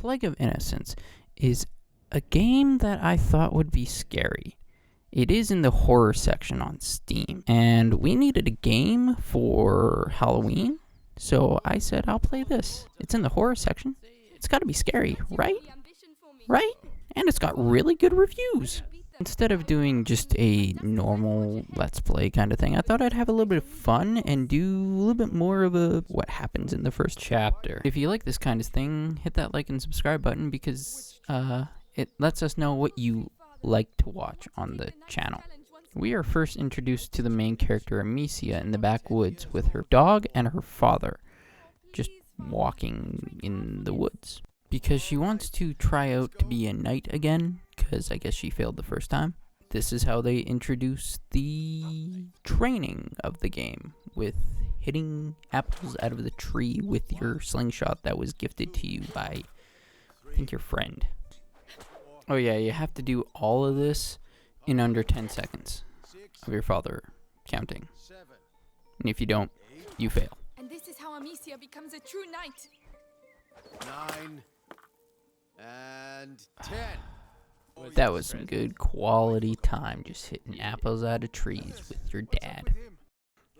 Plague of Innocence is a game that I thought would be scary. It is in the horror section on Steam, and we needed a game for Halloween, so I said I'll play this. It's in the horror section. It's gotta be scary, right? Right? And it's got really good reviews. Instead of doing just a normal Let's Play kind of thing, I thought I'd have a little bit of fun and do a little bit more of a what happens in the first chapter. If you like this kind of thing, hit that like and subscribe button because it lets us know what you like to watch on the channel. We are first introduced to the main character Amicia in the backwoods with her dog and her father, just walking in the woods. Because she wants to try out to be a knight again, because I guess she failed the first time. This is how they introduce the training of the game, with hitting apples out of the tree with your slingshot that was gifted to you by, I think, your friend. Oh yeah, you have to do all of this in under 10 seconds of your father counting. And if you don't, you fail. And this is how Amicia becomes a true knight. 9 and 10. That was some good quality time just hitting apples out of trees with your dad.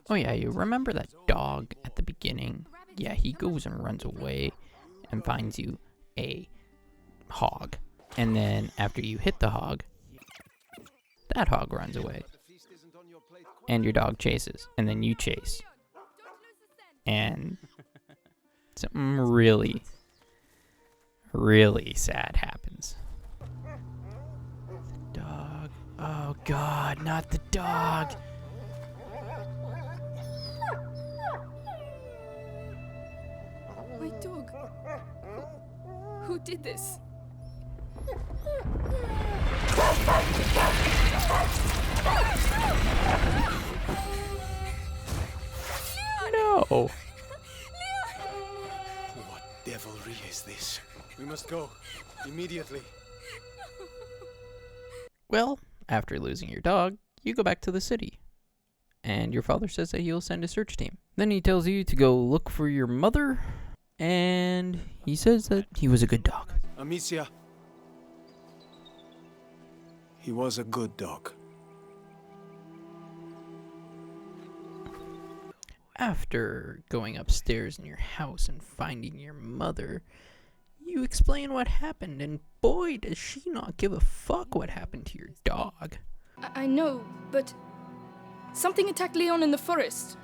Oh yeah, you remember that dog at the beginning? Yeah, he goes and runs away and finds you a hog. And then after you hit the hog, that hog runs away. And your dog chases. And then you chase. And something really sad happens. The dog. Oh God, not the dog. My dog. Who did this? No. What devilry is this? We must go immediately. Well, after losing your dog, you go back to the city. And your father says that he'll send a search team. Then he tells you to go look for your mother. And he says that he was a good dog. Amicia. He was a good dog. After going upstairs in your house and finding your mother, you explain what happened, and boy, does she not give a fuck what happened to your dog. I know, but something attacked Leon in the forest.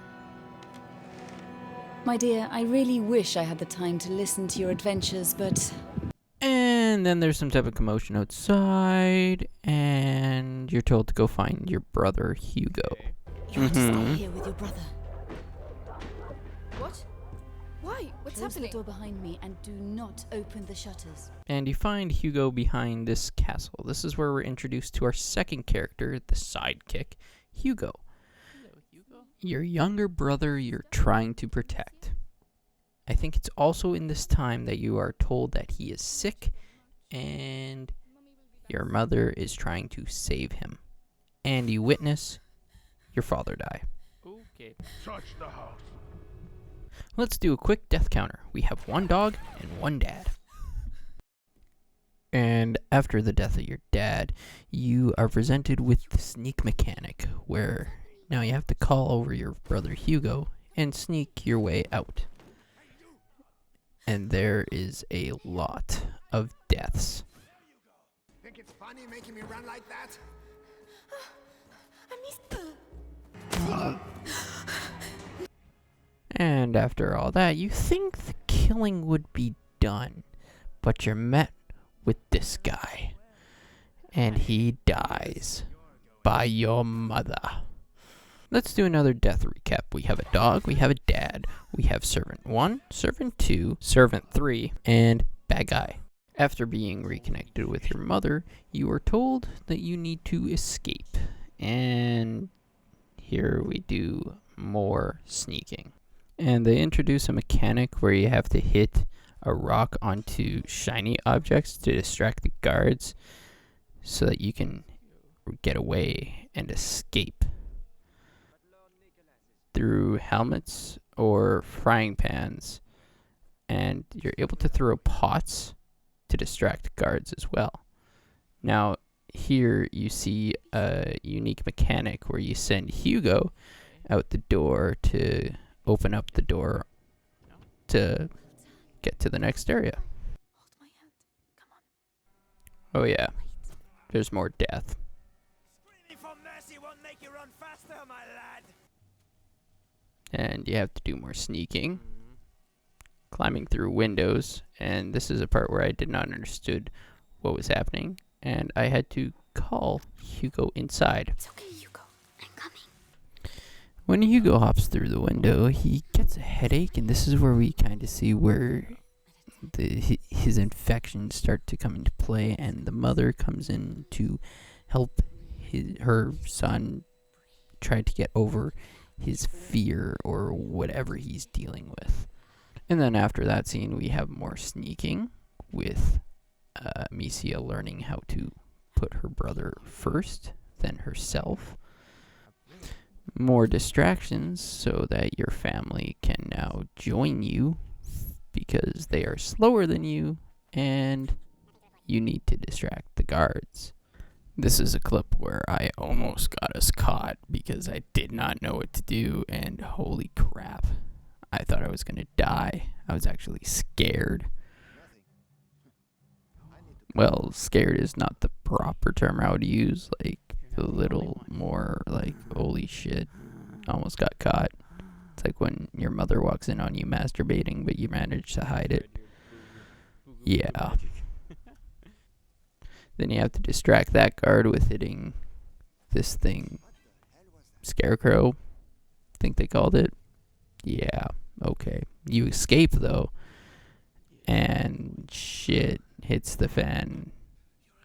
My dear, I really wish I had the time to listen to your adventures, but... And then there's some type of commotion outside, and you're told to go find your brother, Hugo. You have to stay here with your brother. What? Why? What's Close happening? the door behind me and do not open the shutters. And you find Hugo behind this castle. This is where we're introduced to our second character, the sidekick, Hugo. Hello, Hugo. Your younger brother you're trying to protect. I think it's also in this time that you are told that he is sick and your mother is trying to save him. And you witness your father die. Okay. Search the house. Let's do a quick death counter. We have one dog and one dad. And after the death of your dad, you are presented with the sneak mechanic, where now you have to call over your brother Hugo and sneak your way out. And there is a lot of deaths. Think it's funny making me run like that? And after all that, you think the killing would be done, but you're met with this guy. And he dies by your mother. Let's do another death recap. We have a dog, we have a dad, we have Servant 1, Servant 2, Servant 3, and Bad Guy. After being reconnected with your mother, you are told that you need to escape. And here we do more sneaking. And they introduce a mechanic where you have to hit a rock onto shiny objects to distract the guards so that you can get away and escape through helmets or frying pans. And you're able to throw pots to distract guards as well. Now, here you see a unique mechanic where you send Hugo out the door to open up the door to get to the next area. Hold my hand. Come on. Oh yeah, there's more death. Screaming for mercy won't make you run faster, my lad. And you have to do more sneaking, climbing through windows, and this is a part where I did not understood what was happening, and I had to call Hugo inside. It's okay, Hugo. I'm coming. When Hugo hops through the window, he gets a headache, and this is where we kind of see where his infections start to come into play, and the mother comes in to help her son try to get over his fear or whatever he's dealing with. And then after that scene, we have more sneaking with Amicia learning how to put her brother first, then herself. More distractions so that your family can now join you because they are slower than you and you need to distract the guards. This is a clip where I almost got us caught because I did not know what to do, and holy crap, I thought I was going to die. I was actually scared. Well, scared is not the proper term I would use, like a little more like, holy shit, almost got caught. It's like when your mother walks in on you masturbating, but you manage to hide it. Yeah. Then you have to distract that guard with hitting this thing. Scarecrow, I think they called it. Yeah, okay. You escape, though. And shit hits the fan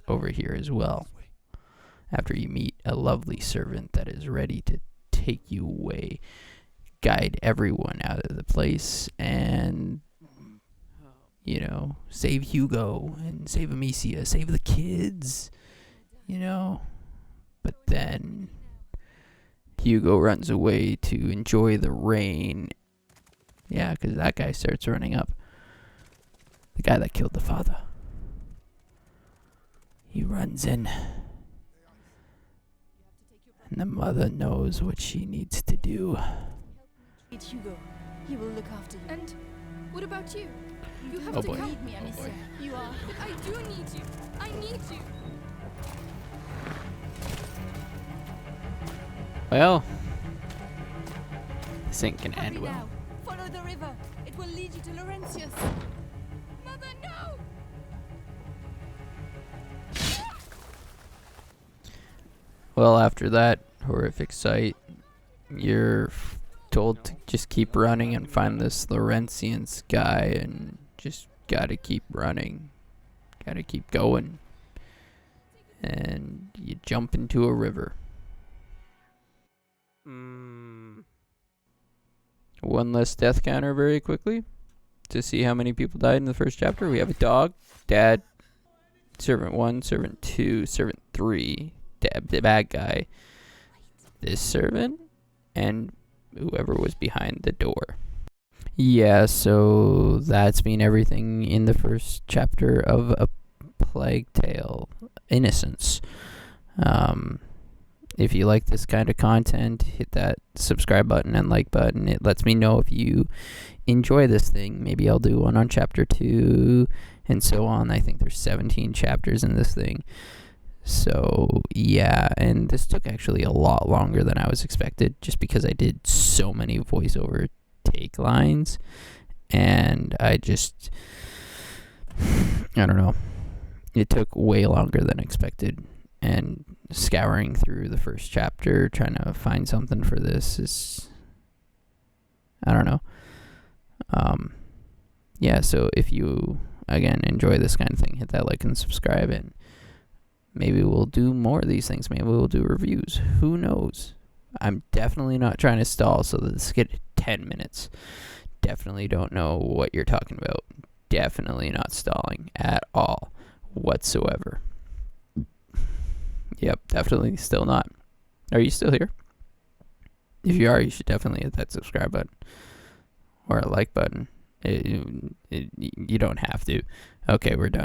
over here as well. After you meet a lovely servant that is ready to take you away, guide everyone out of the place, and you know, save Hugo and save Amicia, save the kids, you know. But then Hugo runs away to enjoy the rain. Yeah, because that guy starts running up. The guy that killed the father. He runs in. And the mother knows what she needs to do. It's Hugo. He will look after you. And what about you? You have Oh to boy. come. Need me, Oh Amicia. boy. You are. But I do need you. I need you. Well, this ain't gonna Hurry end well. now. Follow the river. It will lead you to Laurentius. Mother, no! Well, after that horrific sight, you're told to just keep running and find this Laurentian guy, and just gotta keep running. Gotta keep going. And you jump into a river. One less death counter very quickly to see how many people died in the first chapter. We have a dog, dad, servant 1, servant 2, servant 3, the bad guy, this servant, and whoever was behind the door. Yeah, so that's been everything in the first chapter of A Plague Tale: Innocence. If you like this kind of content, hit that subscribe button and like button. It lets me know if you enjoy this thing. Maybe I'll do one on chapter 2 and so on. I think there's 17 chapters in this thing. So, yeah, and this took actually a lot longer than I was expected just because I did so many voiceover take lines, and I don't know. It took way longer than expected, and scouring through the first chapter, trying to find something for this is, I don't know. Yeah, so if you, again, enjoy this kind of thing, hit that like and subscribe, and maybe we'll do more of these things. Maybe we'll do reviews. Who knows? I'm definitely not trying to stall so that this get 10 minutes. Definitely don't know what you're talking about. Definitely not stalling at all whatsoever. Yep, definitely still not. Are you still here? If you are, you should definitely hit that subscribe button or a like button. You don't have to. Okay, we're done.